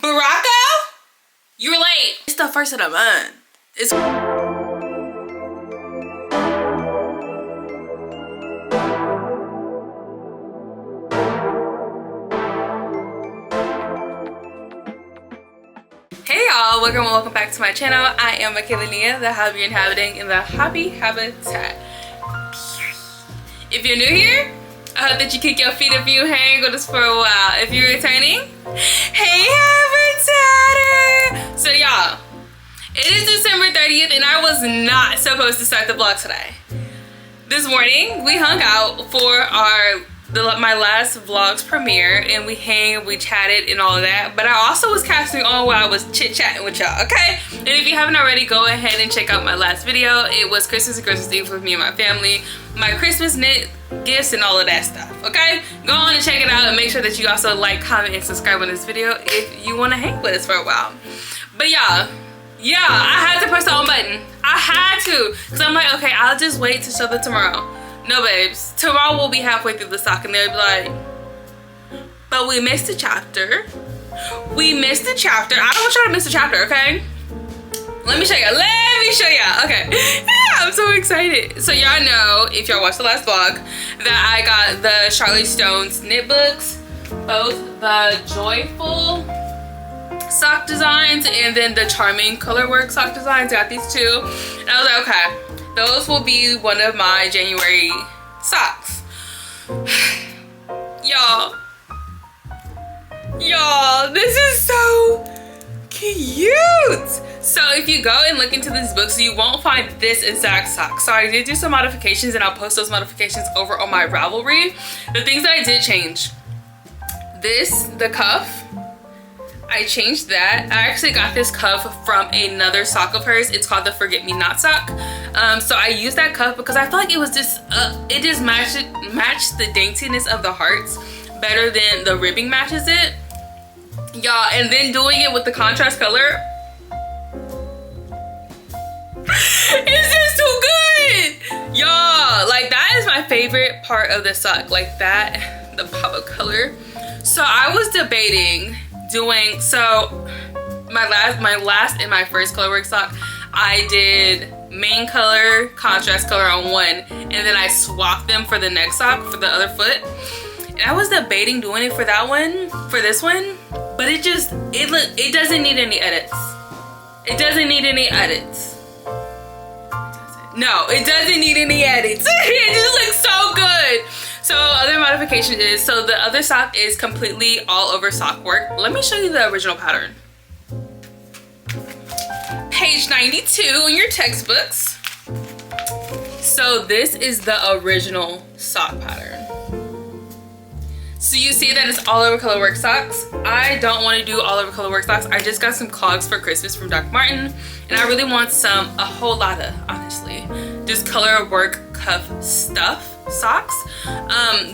Baraka? You're late. It's the first of the month. It's hey y'all, welcome back to my channel. I am Michaela Nia, the hobby inhabiting in the hobby habitat. If you're new here, I hope that you kick your feet if you hang with us for a while. If you're returning, hey habitatter! So y'all, it is December 30th and I was not supposed to start the vlog today. This morning we hung out for my last vlog's premiere, and we chatted and all of that, but I also was casting on while I was chit-chatting with y'all, okay? And if you haven't already, go ahead and check out my last video. It was Christmas and Christmas Eve with me and my family, my Christmas knit gifts and all of that stuff, okay? Go on and check it out, and make sure that you also like, comment, and subscribe on this video if you want to hang with us for a while. But y'all, yeah, I had to press the on button. I had to, because I'm like, okay, I'll just wait to show them tomorrow. No, babes. Tomorrow we'll be halfway through the sock and they'll be like, but we missed a chapter. We missed a chapter. I don't want y'all to miss a chapter, okay? Let me show you. Let me show you. Okay. Yeah, I'm so excited. So y'all know, if y'all watched the last vlog, that I got the Charlie Stone's knit books, both the Joyful sock designs and then the Charming Colorwork sock designs. I got these two. And I was like, okay, those will be one of my January socks. Y'all, this is so cute. So if you go and look into these books, you won't find this exact sock. So I did do some modifications, and I'll post those modifications over on my Ravelry. The things that I did change: the cuff, I changed that. I actually got this cuff from another sock of hers. It's called the Forget Me Not sock. So I used that cuff because I felt like it was just it just matched the daintiness of the hearts better than the ribbing matches it, y'all. And then doing it with the contrast color, it's just too good, y'all. Like, that is my favorite part of the sock, like that, the pop of color. So I was debating doing, so my last and my first colorwork sock, I did main color, contrast color on one, and then I swapped them for the next sock for the other foot. And I was debating doing it for that one, for this one, but it doesn't need any edits. It doesn't need any edits. No, it doesn't need any edits. It just looks so good. So other modification is, so the other sock is completely all over sock work. Let me show you the original pattern. Page 92 in your textbooks. So this is the original sock pattern. So you see that it's all over colorwork socks. I don't want to do all over colorwork socks. I just got some clogs for Christmas from Dr. Martin, and I really want a whole lot of, honestly, just colorwork cuff stuff socks.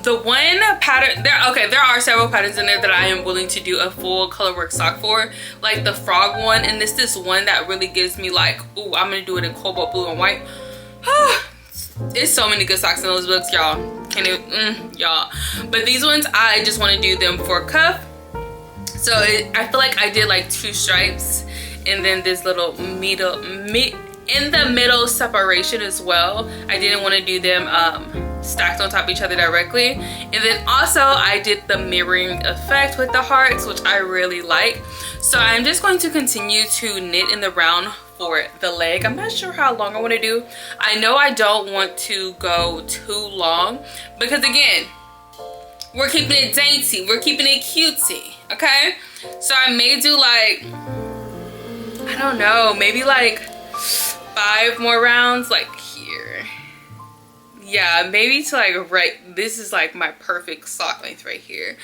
The one pattern there are several patterns in there that I am willing to do a full colorwork sock for, like the frog one, and this one that really gives me like, ooh, I'm gonna do it in cobalt blue and white. It's so many good socks in those books, y'all. Can't even, y'all. But these ones, I just want to do them for cuff. So I feel like I did like 2 stripes, and then this little in the middle separation as well. I didn't want to do them stacked on top of each other directly. And then also I did the mirroring effect with the hearts, which I really like. So I'm just going to continue to knit in the round for the leg. I'm not sure how long I want to do. I know I don't want to go too long because, again, we're keeping it dainty, we're keeping it cutesy, okay? So I may do like, I don't know, maybe like 5 more rounds, like here. Yeah, maybe to like this is like my perfect sock length right here,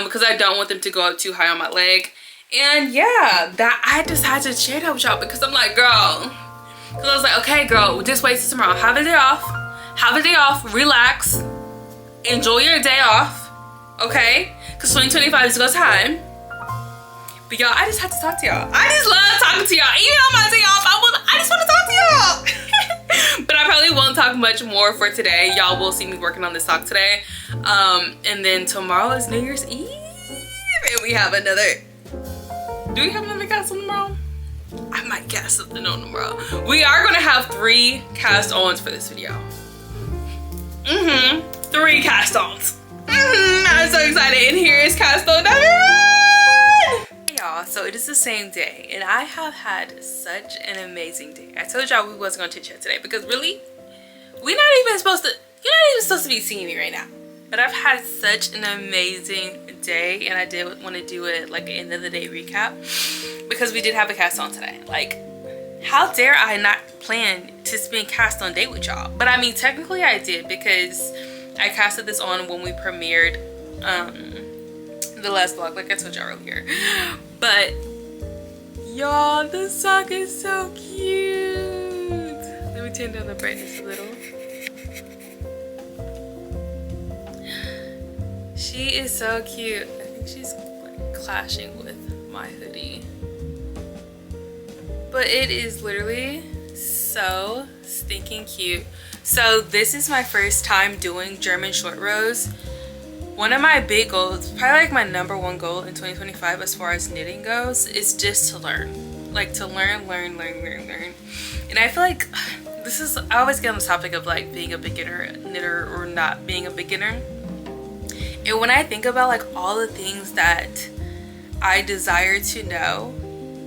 because I don't want them to go up too high on my leg. And yeah, that I just had to share that with y'all because I'm like, girl, because I was like, okay, girl, just wait till tomorrow. Have a day off, relax, enjoy your day off, okay? Because 2025 is a good time. But y'all, I just had to talk to y'all. I just love talking to y'all. Even on my day off, I just want to talk to y'all. But I probably won't talk much more for today. Y'all will see me working on this sock today. And then tomorrow is New Year's Eve. And we have another Do we have another cast on tomorrow? I might cast something on tomorrow. We are gonna have 3 cast-ons for this video. 3 cast-ons. I'm so excited. And here is cast-on number 1. Hey y'all, so it is the same day and I have had such an amazing day. I told y'all we wasn't gonna chit chat today because really, you're not even supposed to be seeing me right now. But I've had such an amazing day and I did want to do it like an end of the day recap because we did have a cast on today. Like, how dare I not plan to spend cast on day with y'all? But I mean, technically I did because I casted this on when we premiered the last vlog, like I told y'all earlier. But y'all, the sock is so cute. Let me turn down the brightness a little. She is so cute. I think she's like clashing with my hoodie. But it is literally so stinking cute. So this is my first time doing German short rows. One of my big goals, probably like my #1 goal in 2025 as far as knitting goes, is just to learn. Like to learn. And I feel like I always get on the topic of like being a beginner knitter or not being a beginner. And when I think about like all the things that I desire to know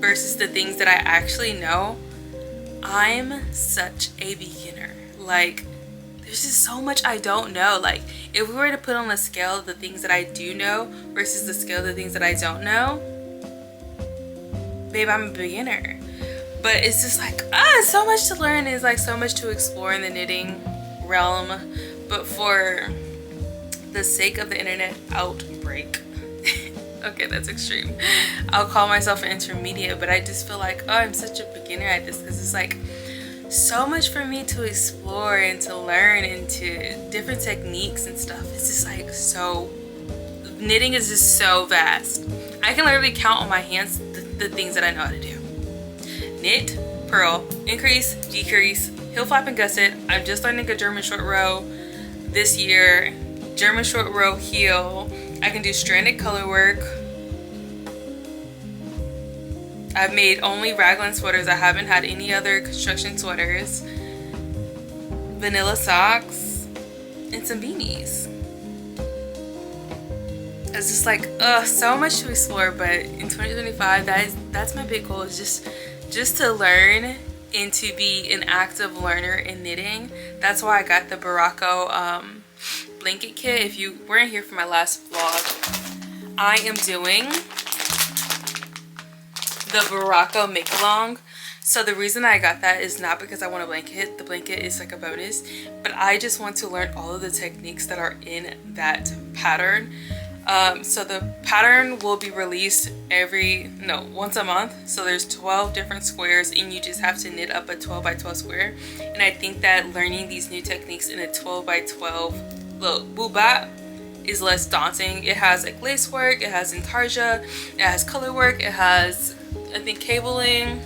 versus the things that I actually know, I'm such a beginner. Like, there's just so much I don't know. Like, if we were to put on a scale of the things that I do know versus the scale of the things that I don't know, babe, I'm a beginner. But it's just like, so much to learn. Is like so much to explore in the knitting realm. But for the sake of the internet outbreak, okay, that's extreme, I'll call myself an intermediate. But I just feel like, I'm such a beginner at this because it's like so much for me to explore and to learn into different techniques and stuff. It's just like, so knitting is just so vast. I can literally count on my hands the things that I know how to do. Knit, purl, increase, decrease, heel flap and gusset. I'm just learning a German short row this year. German short row heel. I can do stranded color work. I've made only raglan sweaters. I haven't had any other construction sweaters. Vanilla socks and some beanies. It's just like, so much to explore. But in 2025, that's my big goal, is just to learn and to be an active learner in knitting. That's why I got the Barocco blanket kit. If you weren't here for my last vlog, I am doing the Barocco make along. So the reason I got that is not because I want a blanket. The blanket is like a bonus, but I just want to learn all of the techniques that are in that pattern. So the pattern will be released once a month. So there's 12 different squares and you just have to knit up a 12 by 12 square. And I think that learning these new techniques in a 12 by 12 boobap is less daunting. It has like lace work, it has intarsia, it has color work, it has, I think, cabling.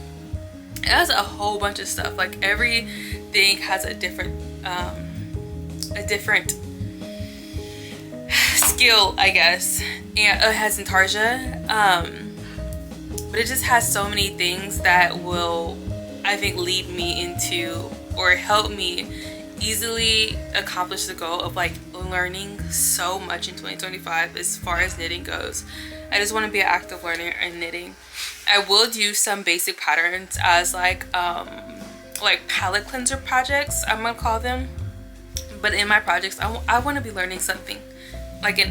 It has a whole bunch of stuff. Like everything has a different skill, I guess. And it has intarsia, but it just has so many things that will, I think, lead me into or help me easily accomplish the goal of like learning so much in 2025 as far as knitting goes. I just want to be an active learner in knitting. I will do some basic patterns as like palette cleanser projects, I'm gonna call them. But in my projects, I want to be learning something. Like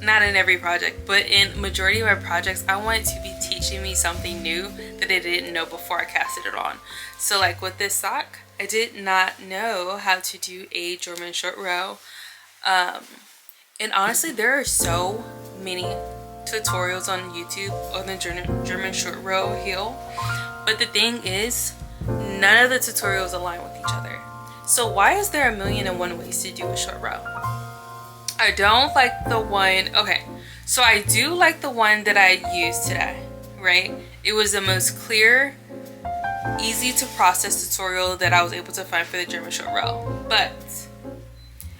not in every project, but in majority of my projects, I want it to be teaching me something new that I didn't know before I casted it on. So like with this sock, I did not know how to do a German short row. And honestly, there are so many tutorials on YouTube on the German short row heel. But the thing is, none of the tutorials align with each other. So why is there 1,000,001 ways to do a short row? I don't like the one, okay, so I do like the one that I used today, right? It was the most clear, easy to process tutorial that I was able to find for the German short row. But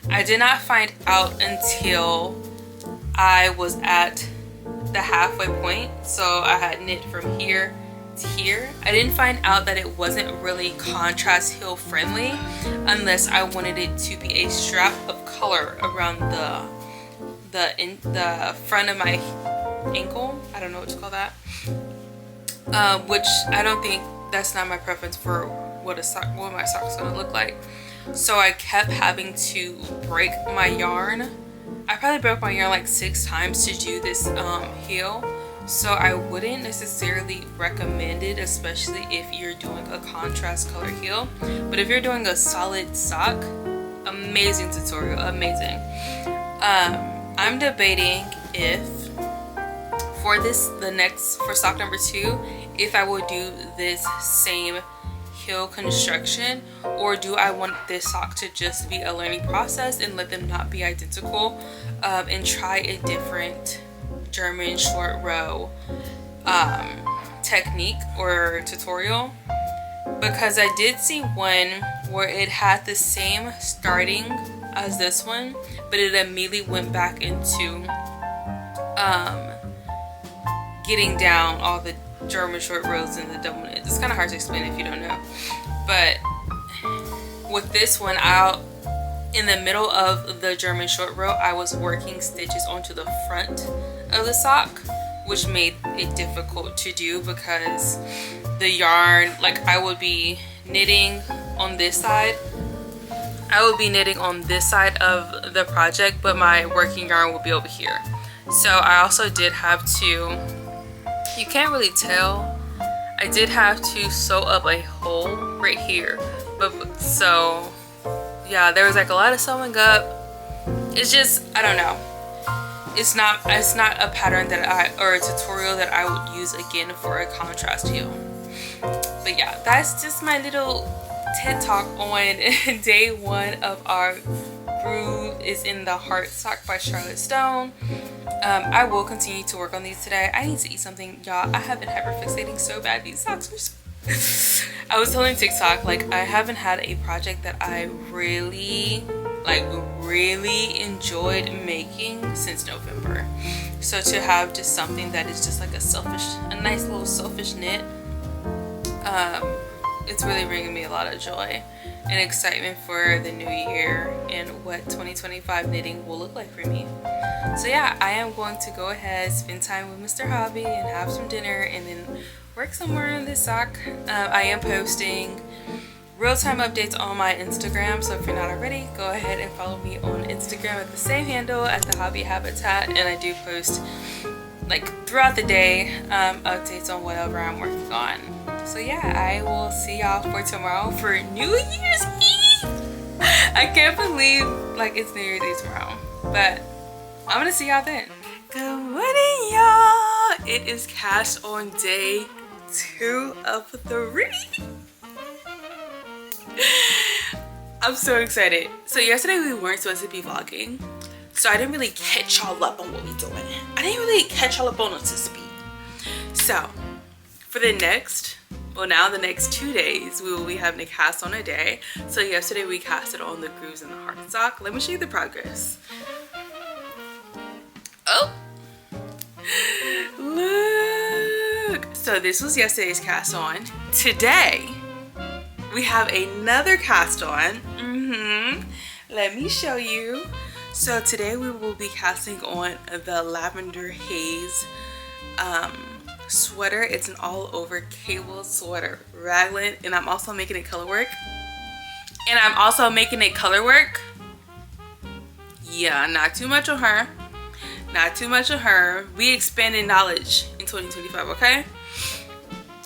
I did not find out until I was at the halfway point, so I had knit from here to here. I didn't find out that it wasn't really contrast heel friendly unless I wanted it to be a strap of color around the front of my ankle. I don't know what to call that, which I don't think, that's not my preference for what my sock's gonna look like. So I kept having to break my yarn. I probably broke my yarn like 6 times to do this heel. So I wouldn't necessarily recommend it, especially if you're doing a contrast color heel. But if you're doing a solid sock, amazing tutorial, amazing. I'm debating if for sock number 2, if I will do this same heel construction, or do I want this sock to just be a learning process and let them not be identical, and try a different German short row technique or tutorial, because I did see one where it had the same starting as this one, but it immediately went back into getting down all the German short rows and the double knits. It's kind of hard to explain if you don't know, but with this one, in the middle of the German short row, I was working stitches onto the front of the sock, which made it difficult to do because the yarn, like I would be knitting on this side. I would be knitting on this side of the project, but my working yarn would be over here. So I also did have to, you can't really tell, I did have to sew up a hole right here. But so yeah, there was like a lot of sewing up. It's just, I don't know. It's not a pattern or a tutorial that I would use again for a contrast heel. But yeah, that's just my little TED talk on day 1 of our Groove is in the Heart sock by Charlotte Stone. I will continue to work on these today. I need to eat something, y'all. I have been hyperfixating so bad. These socks are so I was telling TikTok, like, I haven't had a project that I really enjoyed making since November. So to have just something that is just like a nice little selfish knit, it's really bringing me a lot of joy and excitement for the new year and what 2025 knitting will look like for me. So yeah, I am going to go ahead, spend time with Mr. Hobby and have some dinner and then work somewhere on this sock. I am posting real-time updates on my Instagram, so if you're not already, go ahead and follow me on Instagram at the same handle at the Hobby Habitat, and I do post like throughout the day updates on whatever I'm working on. So yeah, I will see y'all for tomorrow for New Year's Eve. I can't believe like it's New Year's Eve tomorrow, but I'm gonna see y'all then. Good morning, y'all. It is cast on day 2 of 3. I'm so excited. So yesterday we weren't supposed to be vlogging, so I didn't really catch y'all up on what we doing. I didn't really catch y'all up on to speed. So for the next 2 days, we will be having a cast on a day. So yesterday we casted on the Grooves in the Heart sock. Let me show you the progress. Oh, look. So this was yesterday's cast on. Today we have another cast on. Let me show you. So today we will be casting on the Lavender Haze sweater. It's an all over cable sweater raglan, and I'm also making it color work. Yeah, not too much on her. Not too much of her. We expanded knowledge in 2025, okay?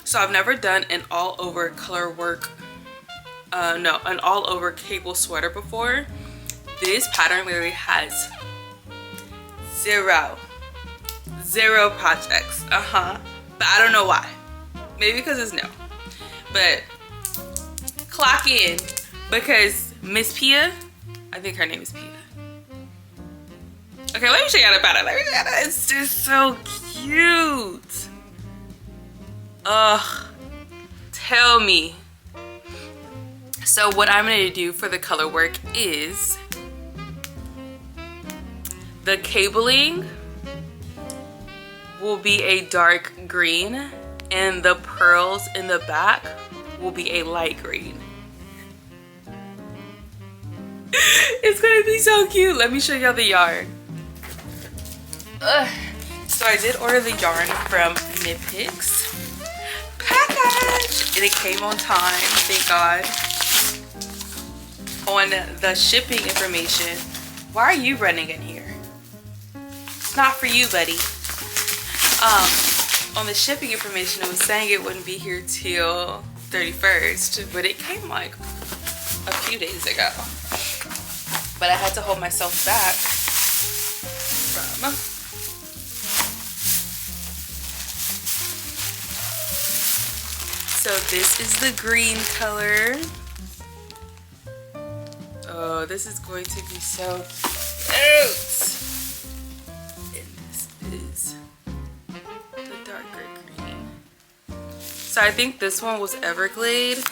So I've never done an all over color work, an all over cable sweater before. This pattern literally has zero projects. But I don't know why. Maybe because it's new. But clock in, because Miss Pia, I think her name is Pia. Okay, let me show you the pattern. It's just so cute. Ugh, tell me. So what I'm going to do for the color work is the cabling will be a dark green, and the pearls in the back will be a light green. It's gonna be so cute. Let me show y'all the yarn. So I did order the yarn from Knitpicks package, and it came on time, thank God. On the shipping information, why are you running in here? It's not for you, buddy. On the shipping information, it was saying it wouldn't be here till 31st, but it came like a few days ago. But I had to hold myself back from so this is the green color. Oh, this is going to be so cute. And this is the darker green. So I think this one was Everglade.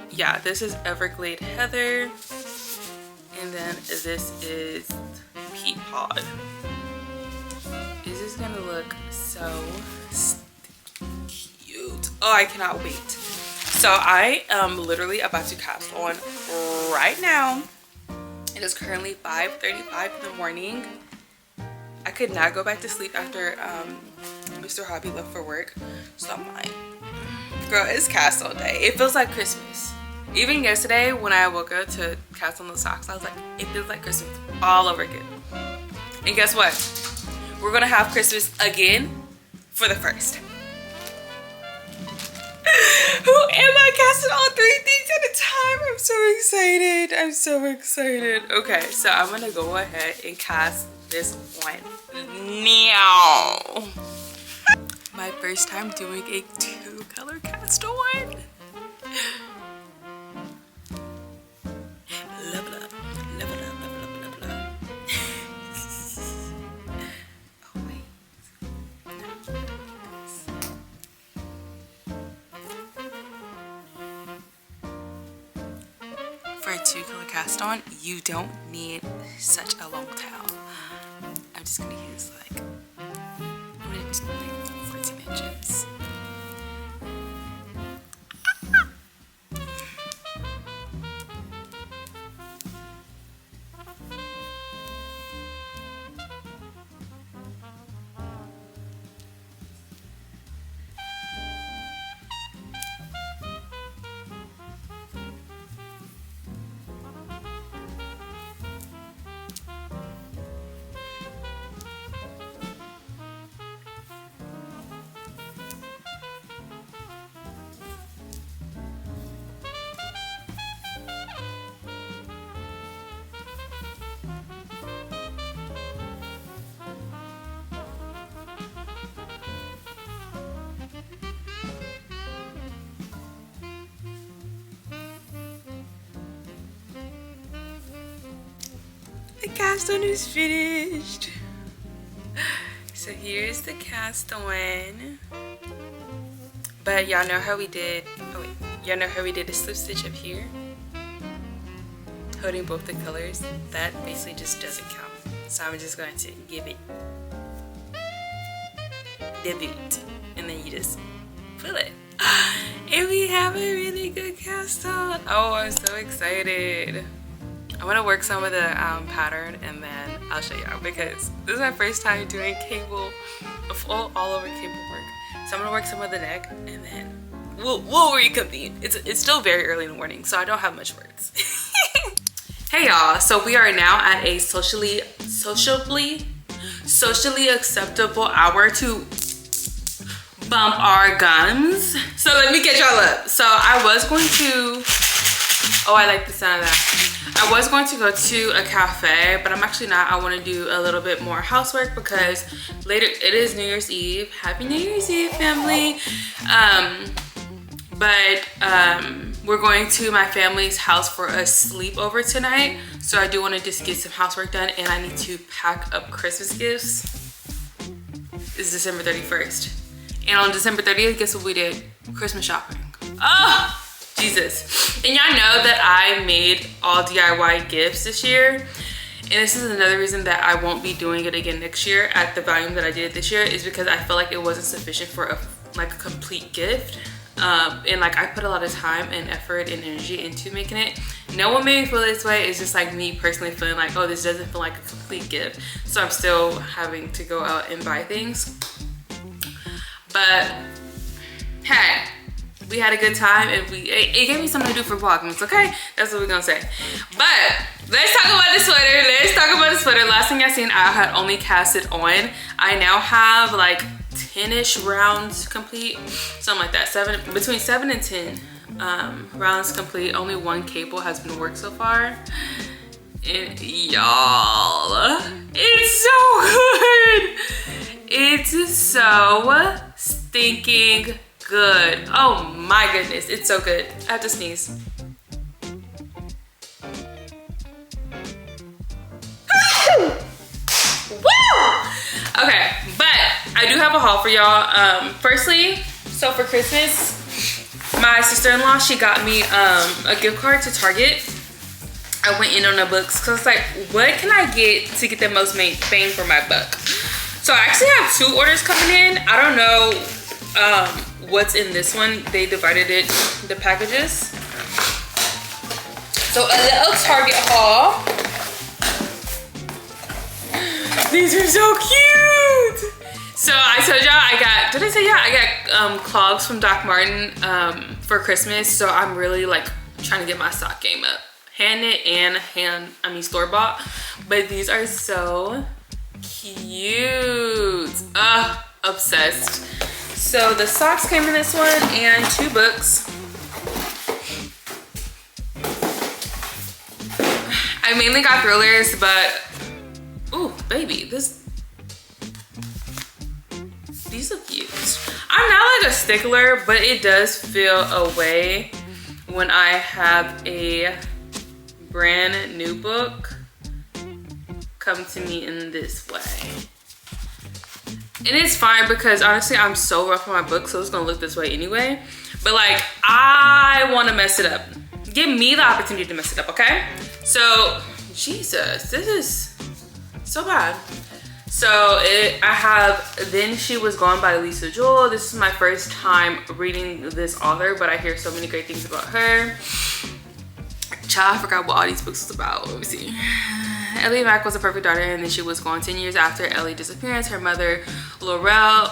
Yeah, this is Everglade Heather, and then this is Peat Pod. This is gonna look so cute. Oh, I cannot wait. So I am literally about to cast on right now. It is currently 5:35 in the morning. I could not go back to sleep after Mr. Hobby left for work, so I'm like, girl, it's cast all day. It feels like Christmas. Even yesterday when I woke up to cast on those socks, I was like, it feels like Christmas all over again. And guess what? We're gonna have Christmas again for the 1st. Who am I casting all 3 things at a time? I'm so excited. I'm so excited. Okay, so I'm gonna go ahead and cast this one now. My first time doing a 2-color cast on. Level up, level up, level up, level up. Oh wait. For a 2-color cast on, you don't need such a long tail. I'm just gonna use like 14 inches. The cast on is finished. So here's the cast on. But y'all know how we did, oh wait, y'all know how we did a slip stitch up here? Holding both the colors. That basically just doesn't count. So I'm just going to give it the boot. And then you just pull it. And we have a really good cast on. Oh, I'm so excited. I want to work some of the pattern and then I'll show y'all because this is my first time doing cable, all over cable work. So I'm gonna work some of the neck and then we'll reconvene. It's still very early in the morning, so I don't have much words. Hey y'all, so we are now at a socially acceptable hour to bump our gums. So let me get y'all up. So I was going to, oh, I like the sound of that. I was going to go to a cafe, but I'm actually not. I want to do a little bit more housework because later it is New Year's Eve. Happy New Year's Eve, family. We're going to my family's house for a sleepover tonight. So I do want to just get some housework done and I need to pack up Christmas gifts. It's December 31st. And on December 30th, guess what we did? Christmas shopping. Oh! Jesus. And y'all know that I made all DIY gifts this year. And this is another reason that I won't be doing it again next year at the volume that I did it this year, is because I feel like it wasn't sufficient for a complete gift. And like I put a lot of time and effort and energy into making it. No one made me feel this way. It's just like me personally feeling like, oh, this doesn't feel like a complete gift. So I'm still having to go out and buy things. But hey, we had a good time, and it gave me something to do for Vlogmas, okay? That's what we're gonna say. But let's talk about the sweater. Last thing I seen, I had only cast it on. I now have like 10-ish rounds complete, something like that. Between 7 and 10 rounds complete. Only one cable has been worked so far, and y'all, it's so good. It's so stinking good. Oh my goodness, it's so good. I have to sneeze. Woo! Okay, but I do have a haul for y'all. Firstly, so for Christmas, my sister-in-law, she got me a gift card to Target. I went in on the books because like, what can I get to get the most bang for my buck? So I actually have 2 orders coming in. I don't know what's in this one. They divided it, the packages. So a little Target haul. These are so cute. So I told y'all I got, did I say yeah? I got clogs from Doc Martin for Christmas. So I'm really like trying to get my sock game up. Hand knit and store-bought. But these are so cute. Obsessed. So the socks came in this one and 2 books. I mainly got thrillers, but ooh, baby, these look cute. I'm not like a stickler, but it does feel a way when I have a brand new book come to me in this way. And it's fine because honestly, I'm so rough on my book, so it's gonna look this way anyway. But like, I wanna mess it up. Give me the opportunity to mess it up, okay? So, Jesus, this is so bad. So I have Then She Was Gone by Lisa Joel. This is my first time reading this author, but I hear so many great things about her. Child, I forgot what all these books was about. Let me see. Ellie Mack was a perfect daughter, and then she was gone 10 years after Ellie's disappearance. Her mother, Laurel,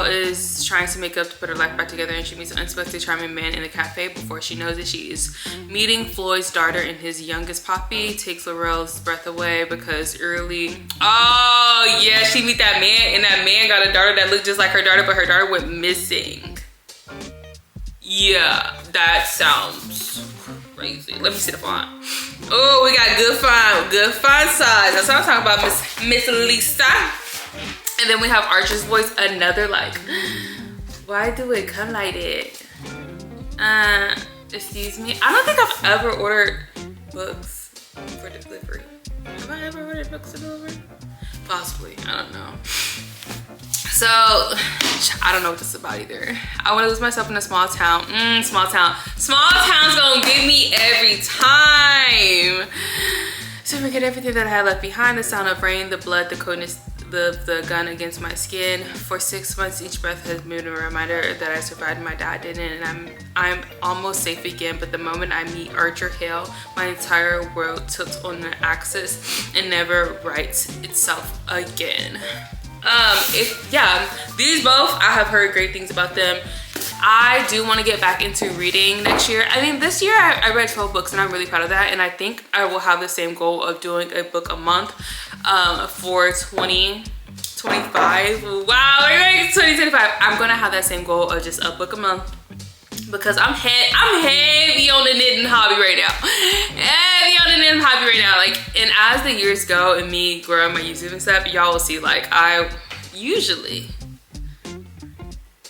is trying to make up to put her life back together, and she meets an unexpected charming man in a cafe. Before she knows it, she is meeting Floyd's daughter, and his youngest Poppy takes Laurel's breath away because oh yeah, she meet that man, and that man got a daughter that looked just like her daughter, but her daughter went missing. Yeah, that sounds crazy. Let me see the font. Oh, we got good font size. That's what I'm talking about, Miss Lisa. And then we have Archer's Voice, another like, why do it come like that? Excuse me. I don't think I've ever ordered books for delivery. Have I ever ordered books for delivery? Possibly, I don't know. So, I don't know what this is about either. I want to lose myself in a small town. Small town. Small town's gonna get me every time. So forget everything that I had left behind. The sound of rain, the blood, the coldness, the gun against my skin. For 6 months, each breath has been a reminder that I survived and my dad didn't, and I'm almost safe again. But the moment I meet Archer Hale, my entire world tilts on the axis and never rights itself again. These both, I have heard great things about them. I do want to get back into reading next year. I mean, this year I read 12 books, and I'm really proud of that. And I think I will have the same goal of doing a book a month for 2025. Wow, we're going to 2025. I'm gonna have that same goal of just a book a month, because I'm heavy on the knitting hobby right now. Like, and as the years go and me growing my YouTube and stuff, y'all will see like I usually,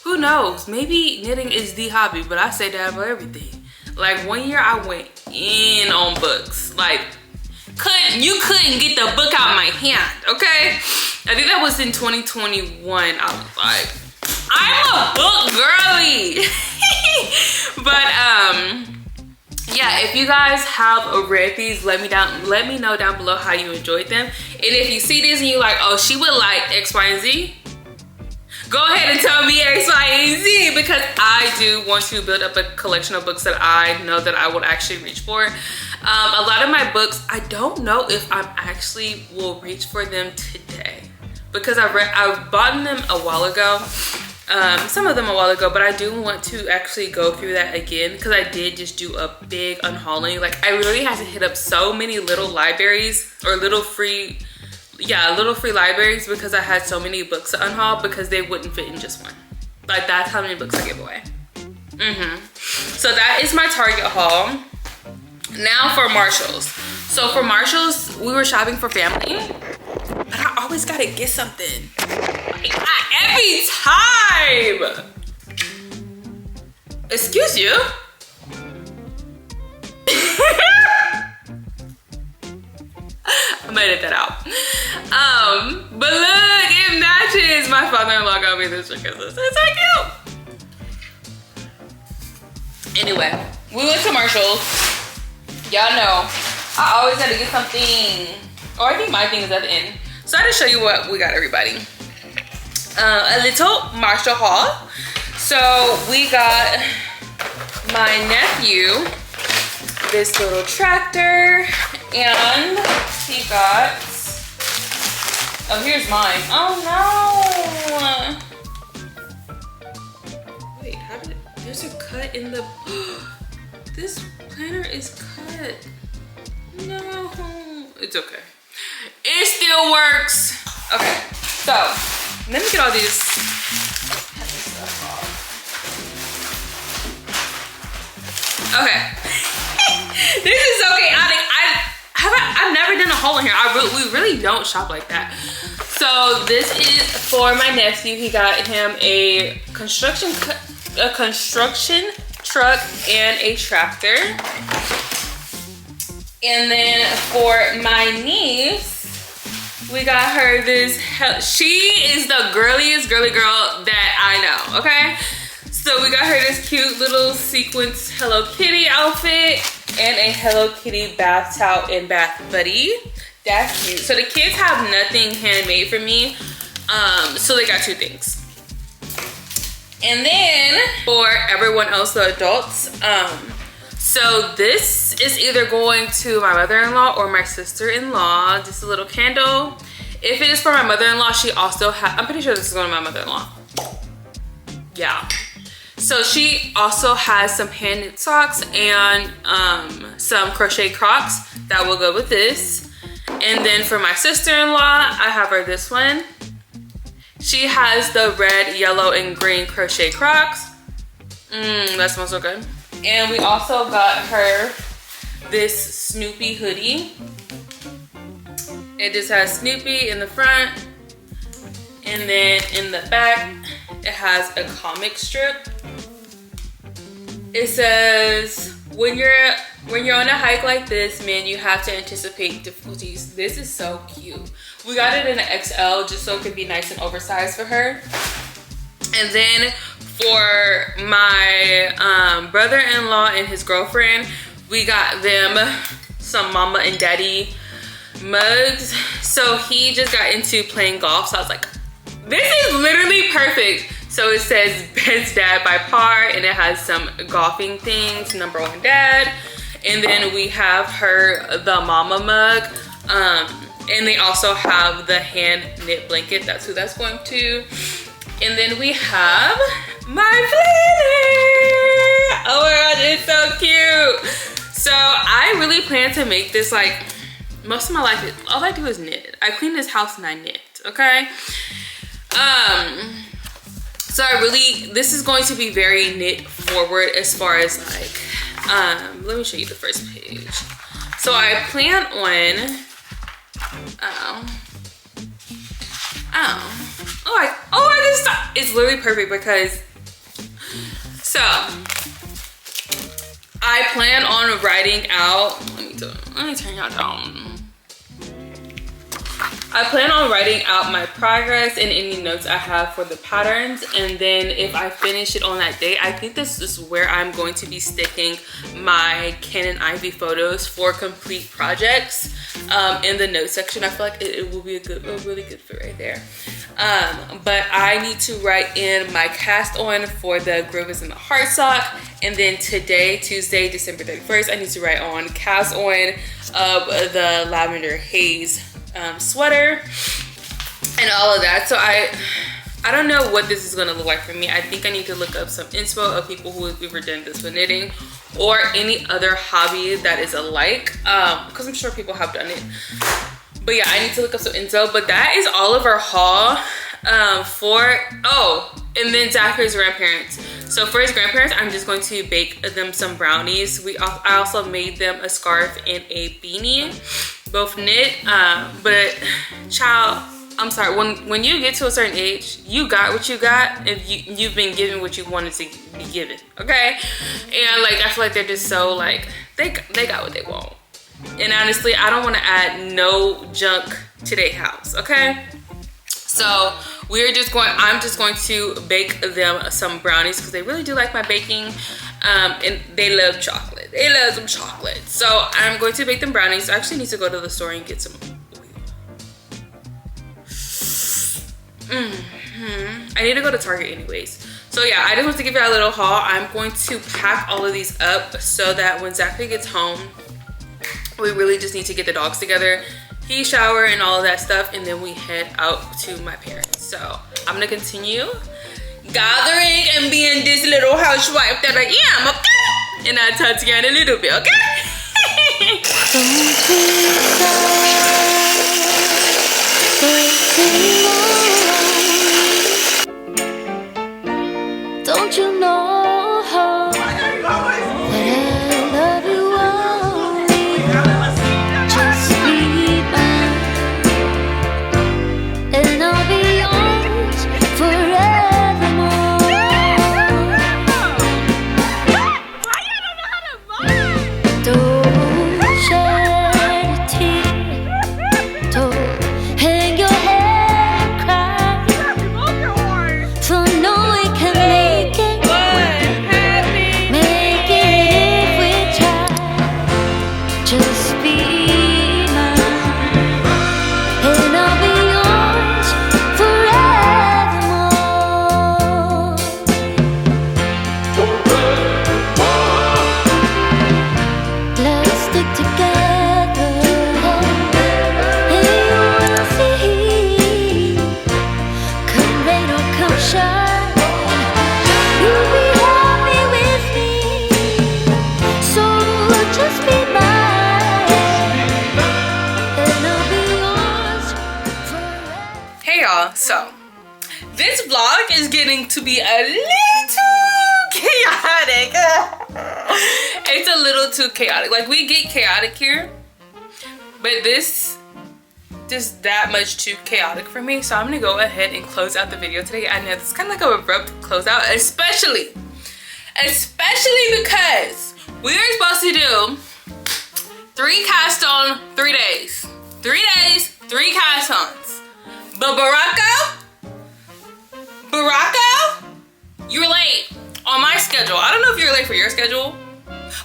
who knows, maybe knitting is the hobby, but I say that about everything. Like, one year I went in on books. Like, you couldn't get the book out of my hand, okay? I think that was in 2021. I was like, I'm a book girly. But yeah, if you guys have read these, let me know down below how you enjoyed them. And if you see this and you're like, oh, she would like X, Y, and Z, go ahead and tell me X, Y, and Z, because I do want to build up a collection of books that I know that I would actually reach for. A lot of my books, I don't know if I actually will reach for them today, because I bought them a while ago. Some of them a while ago, but I do want to actually go through that again, because I did just do a big unhauling. Like, I really had to hit up so many little libraries, or little free libraries, because I had so many books to unhaul, because they wouldn't fit in just one. Like, that's how many books I give away. So that is my Target haul. Now for Marshalls. So for Marshalls, we were shopping for family, but I always gotta get something. Every time. Excuse you. I'm gonna edit that out. But look, it matches. My father-in-law got me this because it's so cute. Anyway, we went to Marshalls. Y'all know I always gotta get something. Or I think my thing is at the end. So I had to show you what we got everybody. A little Marshall haul. So we got my nephew this little tractor, and he got, oh, here's mine. Oh no. Wait, how did, there's a cut in the, this planner is cut. No, it's okay. It still works. Okay, so let me get all these stuff off. Okay. This is so chaotic. I've never done a haul in here. We really don't shop like that. So this is for my nephew. He got him a construction truck and a tractor. And then for my niece, we got her this, she is the girliest girly girl that I know, okay? So we got her this cute little sequins Hello Kitty outfit and a Hello Kitty bath towel and bath buddy. That's cute. So the kids have nothing handmade for me, so they got two things. And then for everyone else, the adults, so this is either going to my mother-in-law or my sister-in-law. Just a little candle. If it is for my mother-in-law, she also has, I'm pretty sure this is going to my mother-in-law. Yeah. So she also has some hand-knit socks and some crochet Crocs that will go with this. And then for my sister-in-law, I have her this one. She has the red, yellow, and green crochet Crocs. That smells so good. And we also got her this Snoopy hoodie. It just has Snoopy in the front, and then in the back it has a comic strip. It says, when you're on a hike like this, man, you have to anticipate difficulties. This is so cute. We got it in an XL just so it could be nice and oversized for her. And then for my brother-in-law and his girlfriend, we got them some mama and daddy mugs. So he just got into playing golf, so I was like, this is literally perfect. So it says Best Dad by Par, and it has some golfing things, #1 dad. And then we have her the mama mug, and they also have the hand knit blanket. That's who that's going to. And then we have my planner. Oh my gosh, it's so cute. So I really plan to make this like most of my life. All I do is knit. I clean this house and I knit, okay? So this is going to be very knit forward as far as like, let me show you the first page. So I plan on, it's literally perfect because, so I plan on writing out, let me turn y'all down. I plan on writing out my progress and any notes I have for the patterns, and then if I finish it on that day, I think this is where I'm going to be sticking my Canon Ivy photos for complete projects in the notes section. I feel like it will be a really good fit right there. But I need to write in my cast on for the Groove is in the Heart sock, and then today, Tuesday, December 31st, I need to write on cast on of the Lavender Haze sweater and all of that. So I don't know what this is going to look like for me. I think I need to look up some inspo of people who have ever done this with knitting or any other hobby that is alike, because I'm sure people have done it. But yeah, I need to look up some info. But that is all of our haul and then Zachary's grandparents. So for his grandparents, I'm just going to bake them some brownies. I also made them a scarf and a beanie, both knit. But child, I'm sorry, when you get to a certain age, you got what you got, and you've been given what you wanted to be given, okay? And like, I feel like they're just so like, they got what they want. And honestly, I don't want to add no junk to their house, okay? So I'm just going to bake them some brownies because they really do like my baking, and they love chocolate. They love some chocolate. So I'm going to bake them brownies. I actually need to go to the store and get some oil. I need to go to Target anyways. So yeah, I just want to give you a little haul. I'm going to pack all of these up so that when Zachary gets home, we really just need to get the dogs together, he shower and all of that stuff, and then we head out to my parents. So I'm gonna continue gathering and being this little housewife that I am, okay? And I'll talk to you in a little bit, okay? Don't you know how that I love you only? Just be mine, and I'll be yours forevermore. Don't shed a tear, don't hang your head and cry, for no one can make it. Make it if we try. Just be mine, and I'll be yours forevermore. Let's stick together, and you will see. Come rain or come shine, you'll be happy with me. So just be mine, and I'll be yours forever. Hey y'all, so this vlog is getting to be a little chaotic. It's a little too chaotic. Like, we get chaotic here, but this just that much too chaotic for me. So I'm gonna go ahead and close out the video today. I know it's kind of like an abrupt closeout, especially because we are supposed to do 3 cast on 3 days. 3 days, 3 cast ons. But Baraka, you're late on my schedule. I don't know if you're late for your schedule,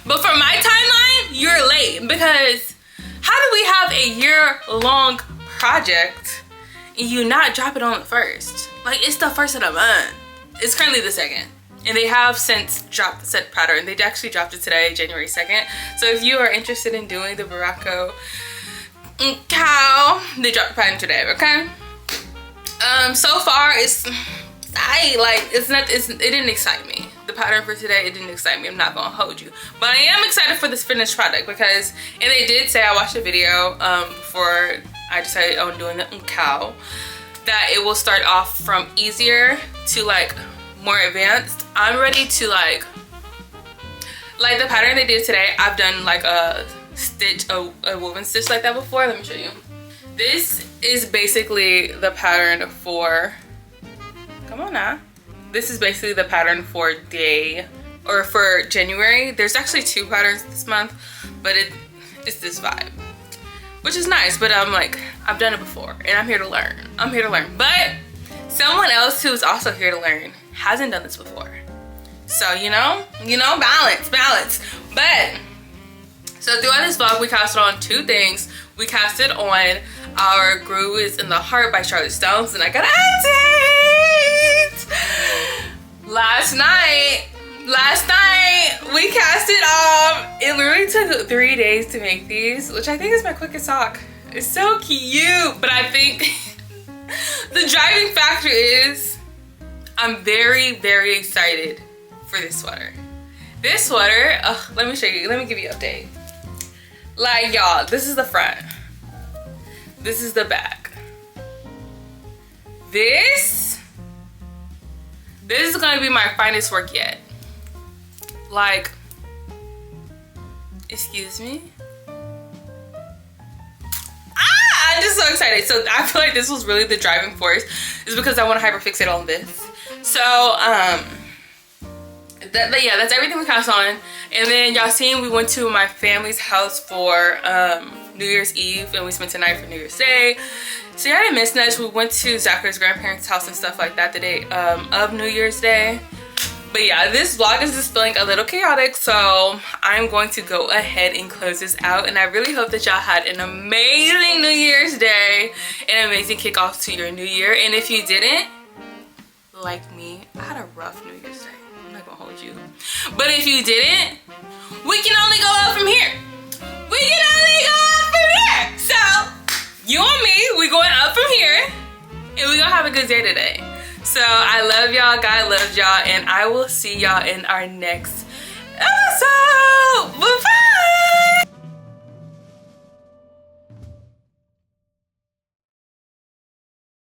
but for my timeline, you're late, because how do we have a year-long project and you not drop it on the 1st? Like, it's the 1st of the month. It's currently the 2nd. And they have since dropped the set pattern. They actually dropped it today, January 2nd. So if you are interested in doing the Baraka cow, they dropped the pattern today, okay? So far it didn't excite me. The pattern for today, it didn't excite me. I'm not gonna hold you, but I am excited for this finished product, because, and they did say, I watched a video before I decided on doing the cow, that it will start off from easier to like more advanced. I'm ready to like the pattern they did today. I've done like a woven stitch like that before. Let me show you. This is basically the pattern for, come on now. This is basically the pattern for for January. There's actually 2 patterns this month, but it's this vibe. which is nice, but I'm like, I've done it before and I'm here to learn. I'm here to learn. But someone else who's also here to learn hasn't done this before. So, you know, balance. But, so throughout this vlog, we casted on 2 things. We casted on our Groove is in the Heart by Charlotte Stones, and I got it! Last night, we casted off. It literally took 3 days to make these, which I think is my quickest sock. It's so cute, but I think the driving factor is I'm very, very excited for this sweater. This sweater, let me show you. Let me give you an update. Like, y'all, this is the front. This is the back. This is gonna be my finest work yet. Like, excuse me. I'm just so excited. So I feel like this was really the driving force, is because I want to hyperfixate on this. So yeah, that's everything we cast on. And then y'all seen we went to my family's house for New Year's Eve, and we spent the night for New Year's Day. So y'all didn't miss much. We went to Zachary's grandparents' house and stuff like that the day of New Year's Day. But yeah, this vlog is just feeling a little chaotic, so I'm going to go ahead and close this out. And I really hope that y'all had an amazing New Year's Day, an amazing kickoff to your new year. And if you didn't, like me, I had a rough New Year's Day. I'm not gonna hold you. But if you didn't, we can only go up from here. We can only go up from here. So you and me, we going up from here, and we gonna have a good day today. So I love y'all, God loves y'all, and I will see y'all in our next episode. Bye-bye.